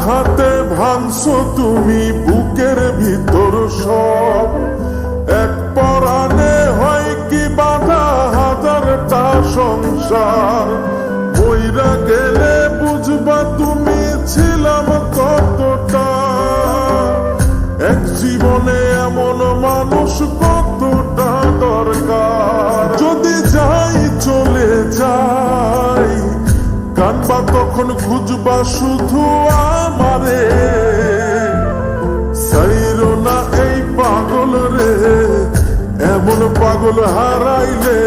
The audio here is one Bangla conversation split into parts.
আঘাতে ভাঙছো তুমি বুকের ভিতর সব, এক পরাণে হয় কি বাধা হাজারটা সংসার। বইরা গেলে বুঝবা তুমি ছিলাম কতটা, এক জীবনে এমন মানুষ কতটা দরকার। যদি যাই চলে যাই কানবা তখন খুঁজবা শুধু আমারে, সাইরো না এই পাগল রে, এমন পাগল হারাইলে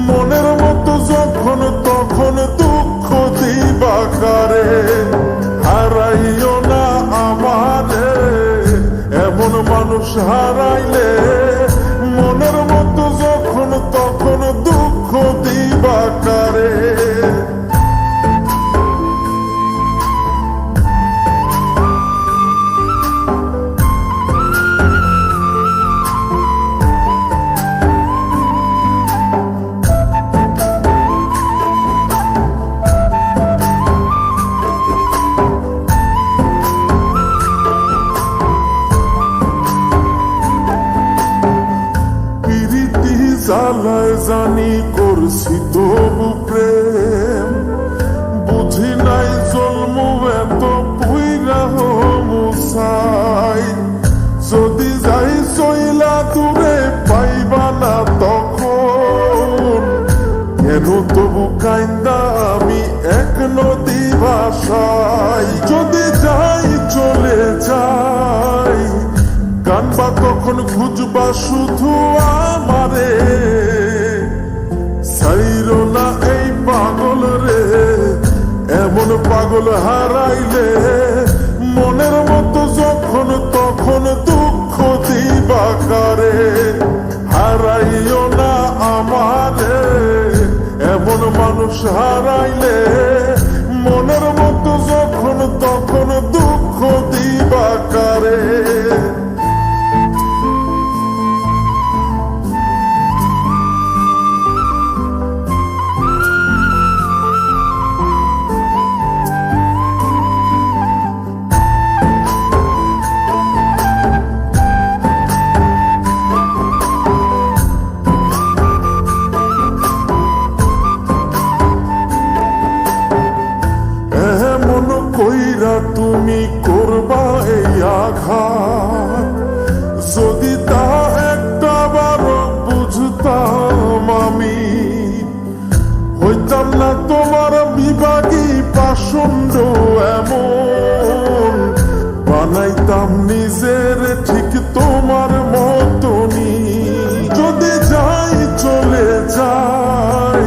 মনের মতো যখন তখন দুঃখ দিবা কারে। হারাইও না আমারে, এমন মানুষ হারাইলে মনের মতো যখন তখন দুঃখ দিবা কারে। জ্বালায় জানি করছি তবু প্রেম, বুঝি নাই জন্ম এত পুইরা মুসাই। যদি যাই চইলা দূরে পাইবা না তখন, কেন তবু কাইন্দা আমি এক নদী ভাষাই। যদি যাই চলে যাই কানবা তখন খুঁজবা শুধু আমারে, সাইরো না এই পাগল রে, এমন পাগল হারাইলে মনের মতো যখন তখন দুঃখ দিবা কারে। হারাইও না আমারে, এমন মানুষ হারাইলে মনের মতো যখন তখন দুঃখ দিবা কারে। কইরা তুমি করবা এই আঘাত, যদি তা একটা বার বুঝতাম আমি, হইতাম না তোমার বিভাগী পাষণ্ড এমন, বানাইতাম নিজের ঠিক তোমার মতনই। যদি যাই চলে যাই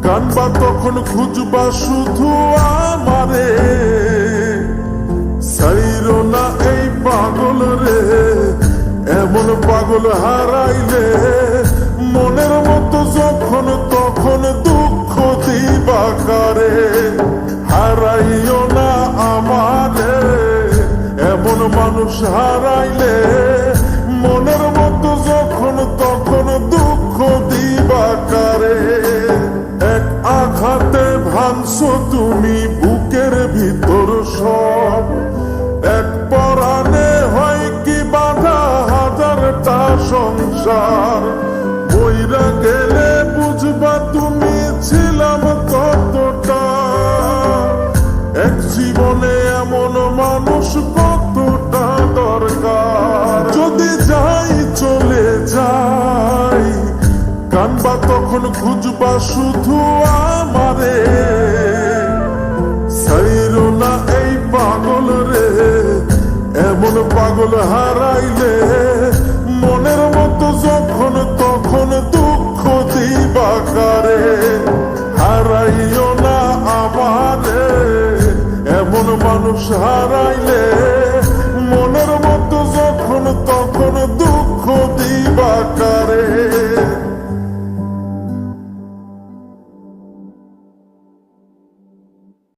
কানবা তখন খুঁজবা শুধু আমারে, সাইরো না এই পাগল রে, এমন পাগল হারাইলে মনের মতো যখন তখন দুঃখ দিবা কারে। হারাইও না আমারে, এমন মানুষ হারাইলে মনের মতো যখন তখন দুঃখ দিবা কারে। এক আঘাতে ভাঙছো তুমি বুকের ভিতর সব, এক পরাণে হয় কি বাধা হাজারটা সংসার। বইরা গেলে বুঝবা তুমি ছিলাম কতটা, এক জীবনে এমন মানুষ কতটা দরকার। যদি যাই চলে যাই কানবা তখন খুঁজবা শুধু আমারে, সাইরো না এই পাগল রে, এমন পাগল হারাইলে মনের মতো যখন তখন দুঃখ দিবা কারে। হারাইও না আমারে, এমন মানুষ হারাইলে